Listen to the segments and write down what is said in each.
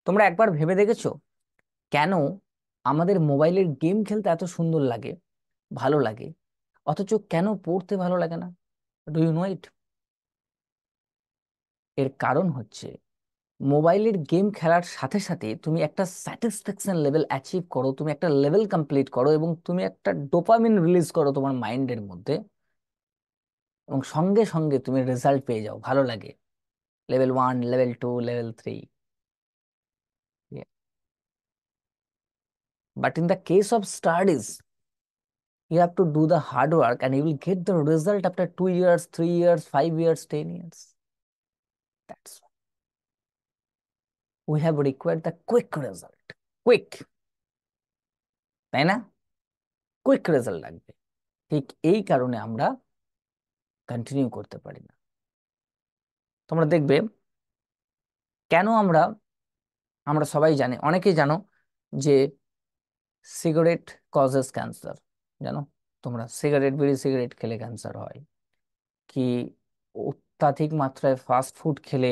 তোমরা একবার ভেবে দেখেছো কেন আমাদের মোবাইলের গেম খেলতে এত সুন্দর লাগে, ভালো লাগে, অথচ কেন পড়তে ভালো লাগে না? ডু ইউ নো ইট? এর কারণ হচ্ছে মোবাইলের গেম খেলার সাথে সাথে তুমি একটা স্যাটিসফ্যাকশন লেভেল অ্যাচিভ করো, তুমি একটা লেভেল কমপ্লিট করো এবং তুমি একটা ডোপামিন রিলিজ করো তোমার মাইন্ডের মধ্যে, এবং সঙ্গে সঙ্গে তুমি রেজাল্ট পেয়ে যাও, ভালো লাগে। Level 1, level 2, level 3। But in the case of studies, you have to do the hard work and you will get the result after 2 years, 3 years, 5 years, 10 years. That's why we have required the quick result. Quick, তাই না? Quick result লাগবে। ঠিক এই কারণে আমরা continue করতে পারি না। তোমরা দেখবে কেন আমরা আমরা সবাই জানি, অনেকেই জানো যে সিগারেট কজেস ক্যান্সার। জানো তোমরা সিগারেট, বিড়ি সিগারেট খেলে ক্যান্সার হয় কি? অত্যাধিক মাত্রায় ফাস্ট ফুড খেলে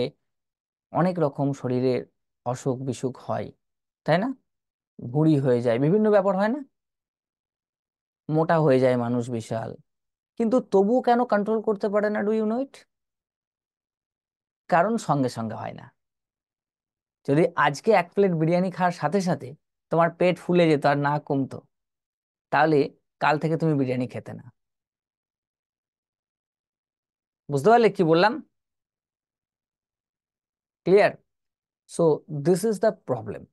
অনেক রকম শরীরের অসুখ বিসুখ হয়, তাই না? ভুঁড়ি হয়ে যায়, বিভিন্ন ব্যাপার হয় না? মোটা হয়ে যায় মানুষ বিশাল। কিন্তু তবুও কেন কন্ট্রোল করতে পারে না? ডু ইউ নো ইট? কারণ সঙ্গে সঙ্গে হয় না। যদি আজকে এক প্লেট বিরিয়ানি খাওয়ার সাথে সাথে তোমার পেট ফুলে যেত আর না কমতো, তাহলে কাল থেকে তুমি বিরিয়ানি খেতে না। বুঝতে পারলে কি বললাম? Clear? So this is the problem.